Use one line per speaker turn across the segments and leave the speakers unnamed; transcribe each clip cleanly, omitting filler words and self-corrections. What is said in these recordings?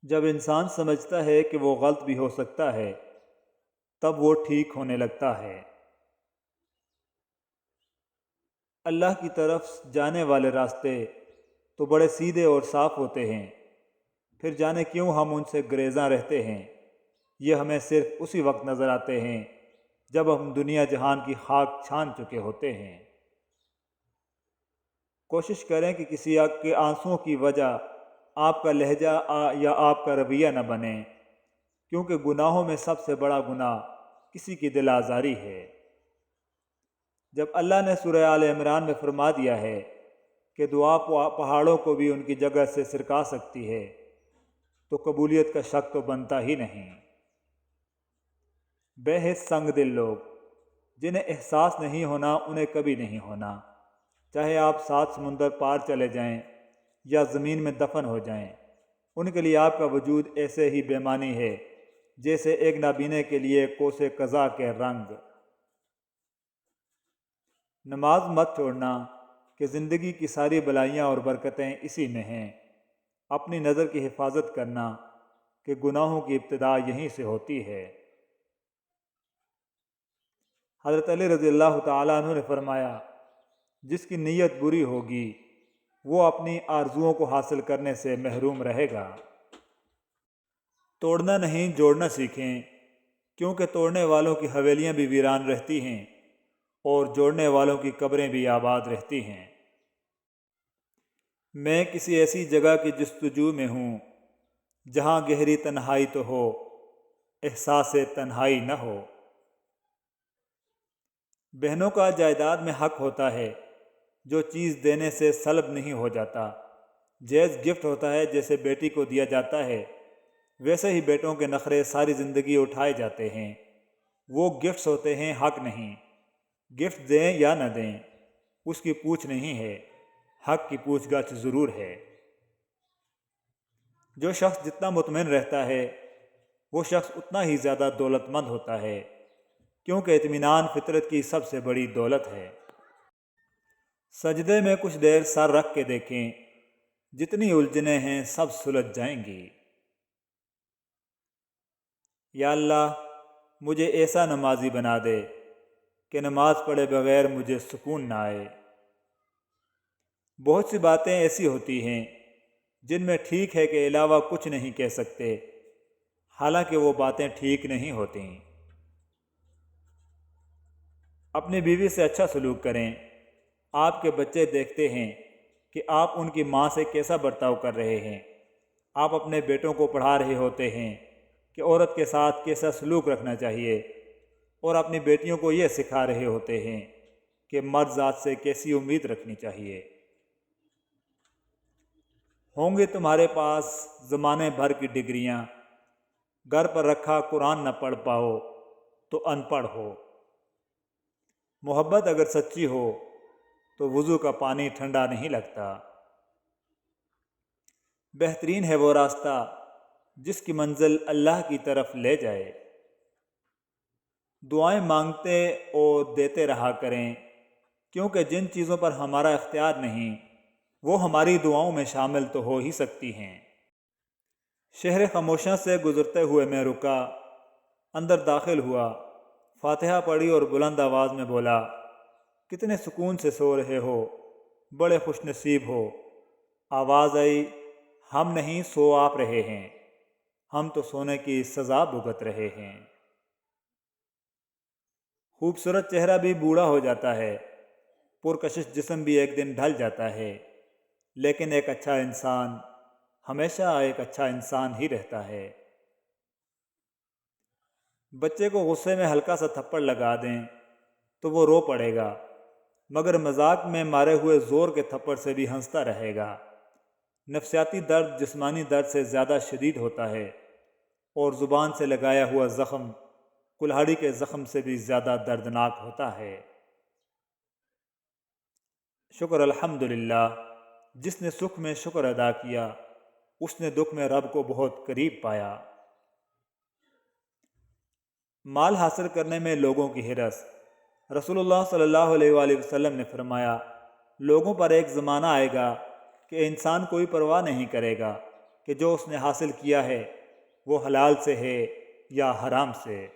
جب انسان سمجھتا ہے کہ وہ غلط بھی ہو سکتا ہے تب وہ ٹھیک ہونے لگتا ہے۔ اللہ کی طرف جانے والے راستے تو بڑے سیدھے اور صاف ہوتے ہیں، پھر جانے کیوں ہم ان سے گریزاں رہتے ہیں۔ یہ ہمیں صرف اسی وقت نظر آتے ہیں جب ہم دنیا جہان کی خاک چھان چکے ہوتے ہیں۔ کوشش کریں کہ کسی کے آنسوؤں کی وجہ آپ کا لہجہ یا آپ کا رویہ نہ بنے، کیونکہ گناہوں میں سب سے بڑا گناہ کسی کی دل آزاری ہے۔ جب اللہ نے سورہ آل عمران میں فرما دیا ہے کہ دعا پہاڑوں کو بھی ان کی جگہ سے سرکا سکتی ہے، تو قبولیت کا شک تو بنتا ہی نہیں۔ بے حس سنگ دل لوگ، جنہیں احساس نہیں ہونا انہیں کبھی نہیں ہونا، چاہے آپ 7 سمندر پار چلے جائیں یا زمین میں دفن ہو جائیں، ان کے لیے آپ کا وجود ایسے ہی بے معنی ہے جیسے ایک نابینے کے لیے کوسے قضا کے رنگ۔ نماز مت چھوڑنا کہ زندگی کی ساری بلائیاں اور برکتیں اسی میں ہیں۔ اپنی نظر کی حفاظت کرنا کہ گناہوں کی ابتدا یہیں سے ہوتی ہے۔ حضرت علی رضی اللہ تعالیٰ عنہ نے فرمایا، جس کی نیت بری ہوگی وہ اپنی آرزوؤں کو حاصل کرنے سے محروم رہے گا۔ توڑنا نہیں جوڑنا سیکھیں، کیونکہ توڑنے والوں کی حویلیاں بھی ویران رہتی ہیں اور جوڑنے والوں کی قبریں بھی آباد رہتی ہیں۔ میں کسی ایسی جگہ کی جستجو میں ہوں جہاں گہری تنہائی تو ہو، احساس تنہائی نہ ہو۔ بہنوں کا جائیداد میں حق ہوتا ہے جو چیز دینے سے سلب نہیں ہو جاتا۔ جیز گفٹ ہوتا ہے جیسے بیٹی کو دیا جاتا ہے، ویسے ہی بیٹوں کے نخرے ساری زندگی اٹھائے جاتے ہیں۔ وہ گفٹس ہوتے ہیں، حق نہیں۔ گفٹ دیں یا نہ دیں اس کی پوچھ نہیں ہے، حق کی پوچھ گچھ ضرور ہے۔ جو شخص جتنا مطمئن رہتا ہے وہ شخص اتنا ہی زیادہ دولت مند ہوتا ہے، کیونکہ اطمینان فطرت کی سب سے بڑی دولت ہے۔ سجدے میں کچھ دیر سر رکھ کے دیکھیں، جتنی الجھنیں ہیں سب سلجھ جائیں گی۔ یا اللہ مجھے ایسا نمازی بنا دے کہ نماز پڑھے بغیر مجھے سکون نہ آئے۔ بہت سی باتیں ایسی ہوتی ہیں جن میں ٹھیک ہے کہ علاوہ کچھ نہیں کہہ سکتے، حالانکہ وہ باتیں ٹھیک نہیں ہوتیں۔ اپنی بیوی سے اچھا سلوک کریں۔ آپ کے بچے دیکھتے ہیں کہ آپ ان کی ماں سے کیسا برتاؤ کر رہے ہیں۔ آپ اپنے بیٹوں کو پڑھا رہے ہوتے ہیں کہ عورت کے ساتھ کیسا سلوک رکھنا چاہیے، اور اپنی بیٹیوں کو یہ سکھا رہے ہوتے ہیں کہ مرد ذات سے کیسی امید رکھنی چاہیے۔ ہوں گے تمہارے پاس زمانے بھر کی ڈگریاں، گھر پر رکھا قرآن نہ پڑھ پاؤ تو ان پڑھ ہو۔ محبت اگر سچی ہو تو وضو کا پانی ٹھنڈا نہیں لگتا۔ بہترین ہے وہ راستہ جس کی منزل اللہ کی طرف لے جائے۔ دعائیں مانگتے اور دیتے رہا کریں، کیونکہ جن چیزوں پر ہمارا اختیار نہیں وہ ہماری دعاؤں میں شامل تو ہو ہی سکتی ہیں۔ شہر خاموشاں سے گزرتے ہوئے میں رکا، اندر داخل ہوا، فاتحہ پڑھی اور بلند آواز میں بولا، کتنے سکون سے سو رہے ہو، بڑے خوش نصیب ہو۔ آواز آئی، ہم نہیں سو آپ رہے ہیں، ہم تو سونے کی سزا بھگت رہے ہیں۔ خوبصورت چہرہ بھی بوڑھا ہو جاتا ہے، پرکشش جسم بھی ایک دن ڈھل جاتا ہے، لیکن ایک اچھا انسان ہمیشہ ایک اچھا انسان ہی رہتا ہے۔ بچے کو غصے میں ہلکا سا تھپڑ لگا دیں تو وہ رو پڑے گا، مگر مذاق میں مارے ہوئے زور کے تھپڑ سے بھی ہنستا رہے گا۔ نفسیاتی درد جسمانی درد سے زیادہ شدید ہوتا ہے، اور زبان سے لگایا ہوا زخم کلہاڑی کے زخم سے بھی زیادہ دردناک ہوتا ہے۔ شکر الحمدللہ، جس نے سکھ میں شکر ادا کیا اس نے دکھ میں رب کو بہت قریب پایا۔ مال حاصل کرنے میں لوگوں کی ہرس۔ رسول اللہ صلی اللہ علیہ وآلہ وسلم نے فرمایا، لوگوں پر ایک زمانہ آئے گا کہ انسان کوئی پرواہ نہیں کرے گا، کہ جو اس نے حاصل کیا ہے وہ حلال سے ہے یا حرام سے۔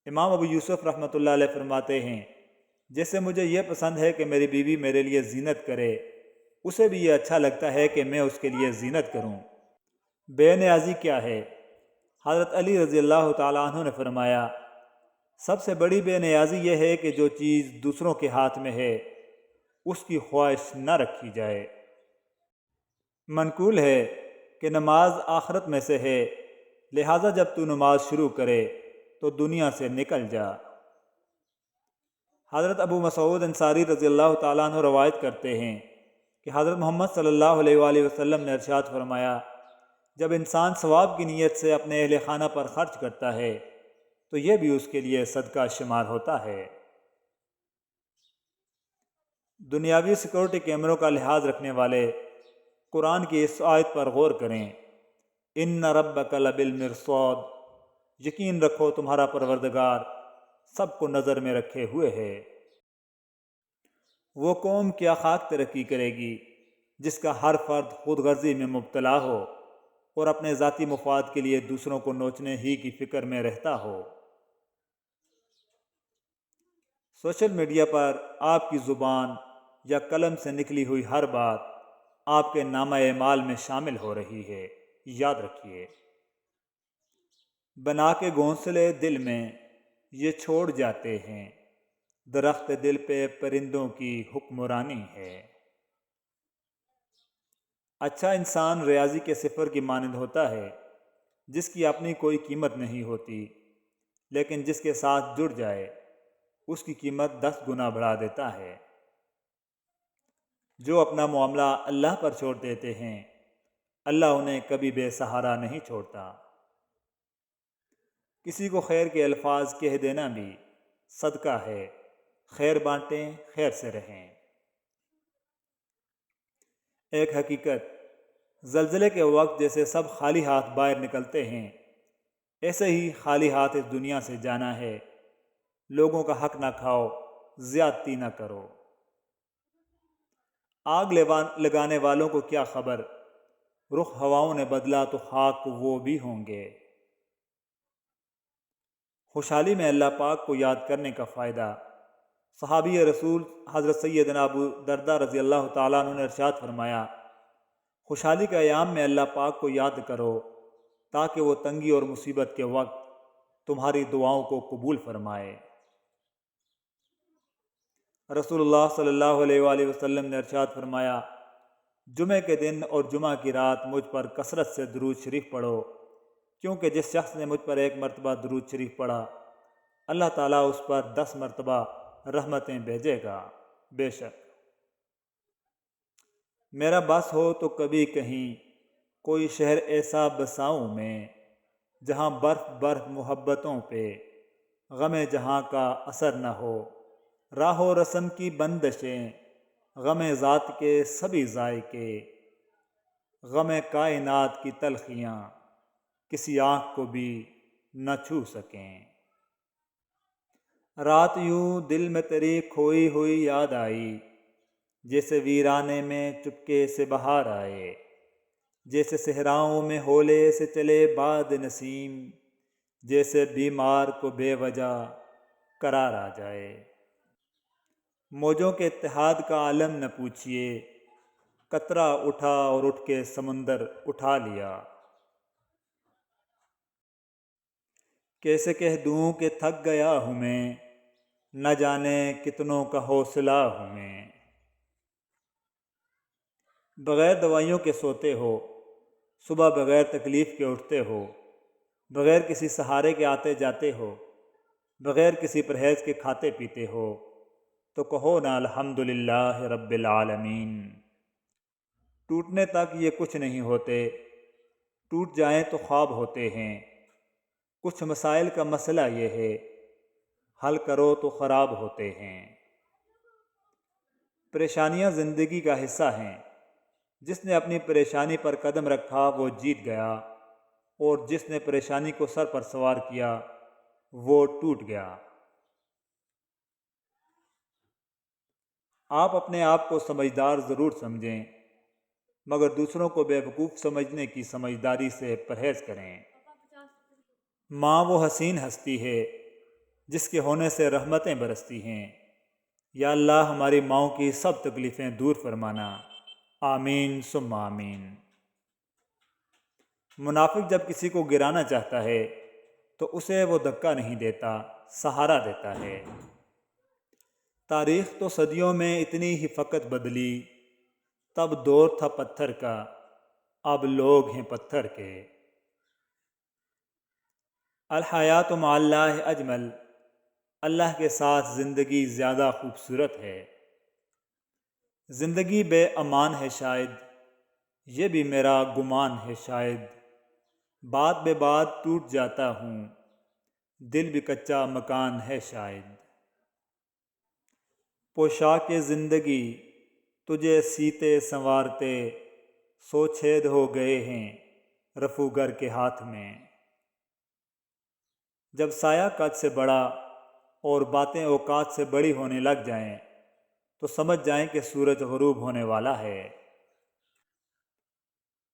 امام ابو یوسف رحمۃ اللہ علیہ فرماتے ہیں، جیسے مجھے یہ پسند ہے کہ میری بیوی میرے لیے زینت کرے، اسے بھی یہ اچھا لگتا ہے کہ میں اس کے لیے زینت کروں۔ بے نیازی کیا ہے؟ حضرت علی رضی اللہ تعالیٰ عنہ نے فرمایا، سب سے بڑی بے نیازی یہ ہے کہ جو چیز دوسروں کے ہاتھ میں ہے اس کی خواہش نہ رکھی جائے۔ منقول ہے کہ نماز آخرت میں سے ہے، لہٰذا جب تو نماز شروع کرے تو دنیا سے نکل جا۔ حضرت ابو مسعود انصاری رضی اللہ تعالیٰ عنہ روایت کرتے ہیں کہ حضرت محمد صلی اللہ علیہ وآلہ وسلم نے ارشاد فرمایا، جب انسان ثواب کی نیت سے اپنے اہل خانہ پر خرچ کرتا ہے تو یہ بھی اس کے لیے صدقہ شمار ہوتا ہے۔ دنیاوی سیکورٹی کیمروں کا لحاظ رکھنے والے قرآن کی اس آیت پر غور کریں، ان ربک لبالمرصاد، یقین رکھو تمہارا پروردگار سب کو نظر میں رکھے ہوئے ہے۔ وہ قوم کیا خاک ترقی کرے گی جس کا ہر فرد خود غرضی میں مبتلا ہو اور اپنے ذاتی مفاد کے لیے دوسروں کو نوچنے ہی کی فکر میں رہتا ہو۔ سوشل میڈیا پر آپ کی زبان یا قلم سے نکلی ہوئی ہر بات آپ کے نامہ اعمال میں شامل ہو رہی ہے، یاد رکھیے۔ بنا کے گھونسلے دل میں یہ چھوڑ جاتے ہیں، درخت دل پہ پرندوں کی حکمرانی ہے۔ اچھا انسان ریاضی کے صفر کی مانند ہوتا ہے، جس کی اپنی کوئی قیمت نہیں ہوتی، لیکن جس کے ساتھ جڑ جائے اس کی قیمت 10 گنا بڑھا دیتا ہے۔ جو اپنا معاملہ اللہ پر چھوڑ دیتے ہیں، اللہ انہیں کبھی بے سہارا نہیں چھوڑتا۔ کسی کو خیر کے الفاظ کہہ دینا بھی صدقہ ہے، خیر بانٹیں، خیر سے رہیں۔ ایک حقیقت، زلزلے کے وقت جیسے سب خالی ہاتھ باہر نکلتے ہیں، ایسے ہی خالی ہاتھ اس دنیا سے جانا ہے۔ لوگوں کا حق نہ کھاؤ، زیادتی نہ کرو۔ آگ لگانے والوں کو کیا خبر، رخ ہواؤں نے بدلا تو خاک وہ بھی ہوں گے۔ خوشحالی میں اللہ پاک کو یاد کرنے کا فائدہ۔ صحابی رسول حضرت سیدنا ابو درداء رضی اللہ تعالیٰ عنہ نے ارشاد فرمایا، خوشحالی کے ایام میں اللہ پاک کو یاد کرو تاکہ وہ تنگی اور مصیبت کے وقت تمہاری دعاؤں کو قبول فرمائے۔ رسول اللہ صلی اللہ علیہ وآلہ وسلم نے ارشاد فرمایا، جمعہ کے دن اور جمعہ کی رات مجھ پر کثرت سے درود شریف پڑھو، کیونکہ جس شخص نے مجھ پر 1 مرتبہ درود شریف پڑھا، اللہ تعالیٰ اس پر 10 مرتبہ رحمتیں بھیجے گا۔ بے شک میرا بس ہو تو کبھی کہیں کوئی شہر ایسا بساؤں میں، جہاں برف برف محبتوں پہ غم جہاں کا اثر نہ ہو، راہ و رسم کی بندشیں غم ذات کے سبھی ذائقے، غم کائنات کی تلخیاں کسی آنکھ کو بھی نہ چھو سکیں۔ رات یوں دل میں تیری کھوئی ہوئی یاد آئی، جیسے ویرانے میں چپکے سے بہار آئے، جیسے صحراؤں میں ہولے سے چلے باد نسیم، جیسے بیمار کو بے وجہ قرار آ جائے۔ موجوں کے اتحاد کا عالم نہ پوچھئے، قطرہ اٹھا اور اٹھ کے سمندر اٹھا لیا۔ کیسے کہہ دوں کہ تھک گیا ہوں میں، نہ جانے کتنوں کا حوصلہ ہوں میں۔ بغیر دوائیوں کے سوتے ہو، صبح بغیر تکلیف کے اٹھتے ہو، بغیر کسی سہارے کے آتے جاتے ہو، بغیر کسی پرہیز کے کھاتے پیتے ہو، تو کہو نا الحمدللہ رب العالمین۔ ٹوٹنے تک یہ کچھ نہیں ہوتے، ٹوٹ جائیں تو خواب ہوتے ہیں۔ کچھ مسائل کا مسئلہ یہ ہے، حل کرو تو خراب ہوتے ہیں۔ پریشانیاں زندگی کا حصہ ہیں، جس نے اپنی پریشانی پر قدم رکھا وہ جیت گیا، اور جس نے پریشانی کو سر پر سوار کیا وہ ٹوٹ گیا۔ آپ اپنے آپ کو سمجھدار ضرور سمجھیں، مگر دوسروں کو بیوقوف سمجھنے کی سمجھداری سے پرہیز کریں۔ ماں وہ حسین ہستی ہے جس کے ہونے سے رحمتیں برستی ہیں۔ یا اللہ ہماری ماؤں کی سب تکلیفیں دور فرمانا، آمین ثم آمین۔ منافق جب کسی کو گرانا چاہتا ہے تو اسے وہ دھکا نہیں دیتا، سہارا دیتا ہے۔ تاریخ تو صدیوں میں اتنی ہی فقط بدلی، تب دور تھا پتھر کا، اب لوگ ہیں پتھر کے۔ الحیات مع اللہ اجمل، اللہ کے ساتھ زندگی زیادہ خوبصورت ہے۔ زندگی بے امان ہے شاید، یہ بھی میرا گمان ہے شاید، بات بے بات ٹوٹ جاتا ہوں، دل بھی کچا مکان ہے شاید۔ پوشاک زندگی تجھے سیتے سنوارتے، سو چھید ہو گئے ہیں رفوگر کے ہاتھ میں۔ جب سایہ قد سے بڑا اور باتیں اوقات سے بڑی ہونے لگ جائیں تو سمجھ جائیں کہ سورج غروب ہونے والا ہے۔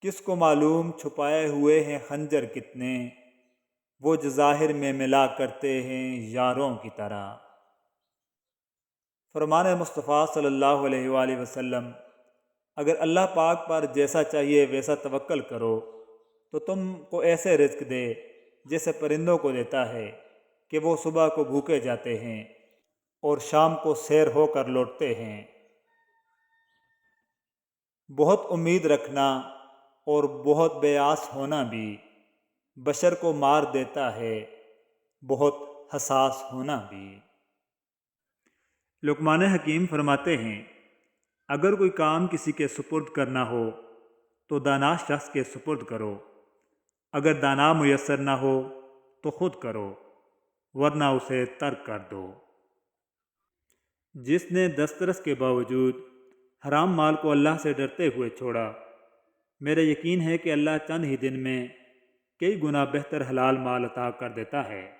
کس کو معلوم چھپائے ہوئے ہیں خنجر کتنے، وہ جو ظاہر میں ملا کرتے ہیں یاروں کی طرح۔ فرمان مصطفیٰ صلی اللہ علیہ وآلہ وسلم، اگر اللہ پاک پر جیسا چاہیے ویسا توکل کرو تو تم کو ایسے رزق دے جیسے پرندوں کو دیتا ہے کہ وہ صبح کو بھوکے جاتے ہیں اور شام کو سیر ہو کر لوٹتے ہیں۔ بہت امید رکھنا اور بہت بے آس ہونا بھی بشر کو مار دیتا ہے، بہت حساس ہونا بھی۔ لقمان حکیم فرماتے ہیں، اگر کوئی کام کسی کے سپرد کرنا ہو تو دانا شخص کے سپرد کرو، اگر دانا میسر نہ ہو تو خود کرو ورنہ اسے ترک کر دو۔ جس نے دسترس کے باوجود حرام مال کو اللہ سے ڈرتے ہوئے چھوڑا، میرا یقین ہے کہ اللہ چند ہی دن میں کئی گنا بہتر حلال مال عطا کر دیتا ہے۔